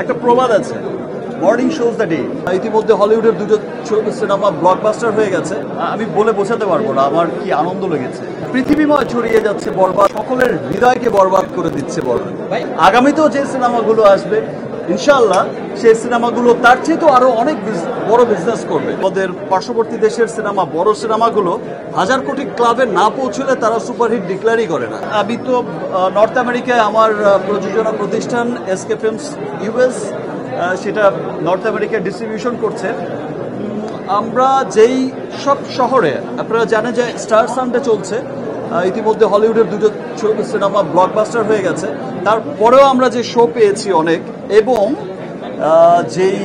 একটা প্রবাদ আছে, মর্নিং শোজ দ্য ডে। ইতিমধ্যে হলিউডের দুটো সিনেমা ব্লকবাস্টার হয়ে গেছে। আমি বলে বোঝাতে পারবো না আমার কি আনন্দ লেগেছে। পৃথিবীময় ছড়িয়ে যাচ্ছে বরবাদ, সকলের হৃদয়কে বরবাদ করে দিচ্ছে বরবাদ। আগামীতেও যে সিনেমাগুলো আসবে ইনশাআল্লাহ সেই সিনেমাগুলো তার চেয়ে তো আরো অনেক বড় বিজনেস করবে। আমাদের পার্শ্ববর্তী দেশের সিনেমা, বড় সিনেমাগুলো হাজার কোটি ক্লাবে না পৌঁছলে তারা সুপারহিট ডিক্লেয়ারই করে না। আমি তো নর্থ আমেরিকায় আমার প্রযোজনা প্রতিষ্ঠান এসকে ফিল্মস ইউএস, সেটা নর্থ আমেরিকায় ডিস্ট্রিবিউশন করছে। আমরা যেই সব শহরে, আপনারা জানেন যে স্টার সানডে চলছে, ইতিমধ্যে হলিউডের দুটো সিনেমা ব্লকবাস্টার হয়ে গেছে। তারপরেও আমরা যে শো পেয়েছি অনেক, এবং যেই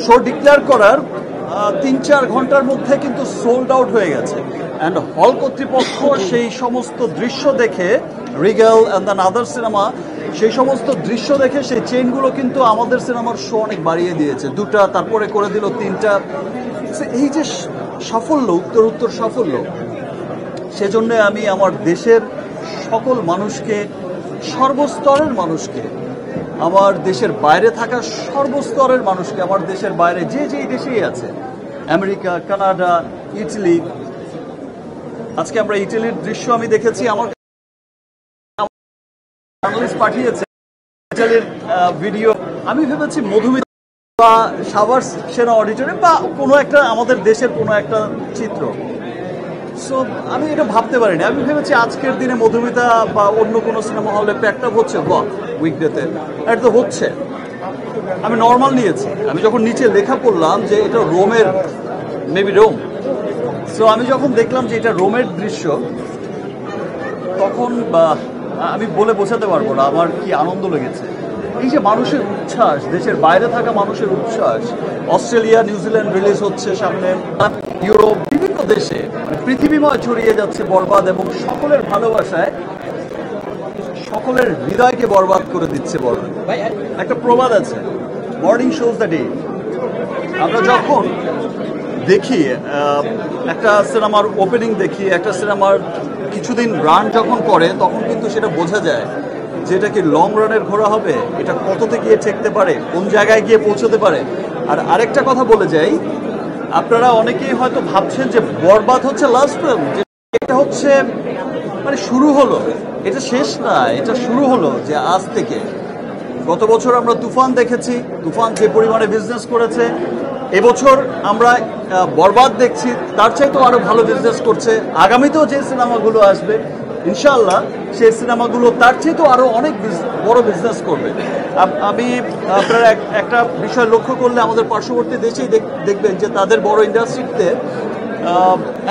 শো ডিক্লেয়ার করার ৩-৪ ঘন্টার মধ্যে কিন্তু সোল্ড আউট হয়ে গেছে। অ্যান্ড হল কর্তৃপক্ষ সেই সমস্ত দৃশ্য দেখে, Rigel and than other cinema, সেই সমস্ত দৃশ্য দেখে সেই চেইনগুলো কিন্তু আমাদের সিনেমার শো অনেক বাড়িয়ে দিয়েছে। 2টা, তারপরে করে দিল 3টা। এই যে সাফল্য, উত্তর সাফল্য, সেজন্য আমি আমার দেশের সকল মানুষকে, সর্বস্তরের মানুষকে, আমার দেশের বাইরে থাকা সর্বস্তরের মানুষকে, আমার দেশের বাইরে যে যেই দেশেই আছে, আমেরিকা, কানাডা, ইটালি, আজকে আমরা ইটালির দৃশ্য আমি দেখেছি, আমার জার্নালিস্ট পাঠিয়েছে ইটালির ভিডিও। আমি ভেবেছি মধুমিতা বা সাভার সেনা অডিটরিয়াম বা কোনো একটা আমাদের দেশের কোনো একটা চিত্র। সো আমি এটা ভাবতে পারিনি। আমি ভেবেছি আজকের দিনে মধুমিতা বা অন্য কোনো সিনেমা হলে প্যাকড আপ হচ্ছে, বা উইকডেতে এটা তো হচ্ছে। আমি নর্মাল নিয়েছি। আমি যখন নিচে লেখা পড়লাম যে এটা রোমের, মেবি রোম, সো আমি যখন দেখলাম যে এটা রোমের দৃশ্য, তখন আমি বলে বোঝাতে পারবো না আমার কি আনন্দ লেগেছে। এই যে মানুষের উচ্ছ্বাস, দেশের বাইরে থাকা মানুষের উচ্ছ্বাস। অস্ট্রেলিয়া, নিউজিল্যান্ড রিলিজ হচ্ছে সামনে, ইউরোপ, বিভিন্ন দেশে, পৃথিবীময় ছড়িয়ে যাচ্ছে বরবাদ, এবং সকলের ভালোবাসায় সকলের হৃদয়কে বরবাদ করে দিচ্ছে বরবাদ। একটা প্রবাদ আছে, মর্নিং শোজ দ্য ডে। আমরা যখন দেখি একটা সিনেমার ওপেনিং, দেখি একটা সিনেমার কিছুদিন রান যখন করে, তখন কিন্তু সেটা বোঝা যায় যে এটা কি লং রানের ঘোড়া হবে, এটা কততে গিয়ে ঠেকতে পারে, কোন জায়গায় গিয়ে পৌঁছতে পারে। আর আরেকটা কথা বলে যাই, আপনারা অনেকেই হয়তো ভাবছেন যে বরবাদ হচ্ছে লাস্ট ফিল্ম, যে এটা হচ্ছে মানে শুরু হলো, এটা শেষ না, এটা শুরু হলো। যে আজ থেকে গত বছর আমরা তুফান দেখেছি, তুফান যে পরিমাণে বিজনেস করেছে, এবছর আমরা বরবাদ দেখছি, তার চাইতে আরো ভালো বিজনেস করছে। আগামীতেও যে সিনেমাগুলো আসবে ইনশাআল্লাহ সেই সিনেমাগুলো তার চাইতে আরো অনেক বড় বিজনেস করবে। আমি আপনারা একটা বিষয় লক্ষ্য করলে আমাদের পার্শ্ববর্তী দেশেই দেখবেন যে তাদের বড় ইন্ডাস্ট্রিতে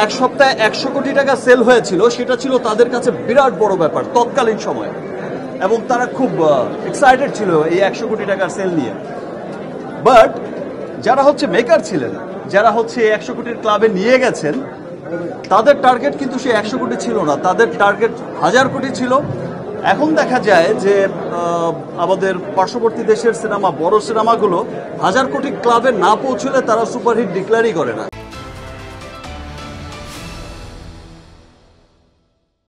এক সপ্তাহে 100 কোটি টাকা সেল হয়েছিল। সেটা ছিল তাদের কাছে বিরাট বড় ব্যাপার তৎকালীন সময়, এবং তারা খুব এক্সাইটেড ছিল এই 100 কোটি টাকার সেল নিয়ে। বাট যারা হচ্ছে মেকার ছিলেন, যারা হচ্ছে 100 কোটির ক্লাবে নিয়ে গেছেন, তাদের টার্গেট কিন্তু সে 100 কোটি ছিল না, তাদের টার্গেট 1000 কোটি ছিল। এখন দেখা যায় যে আমাদের পার্শ্ববর্তী দেশের সিনেমা, বড় সিনেমাগুলো হাজার কোটি ক্লাবে না পৌঁছলে তারা সুপারহিট ডিক্লেয়ারই করে না।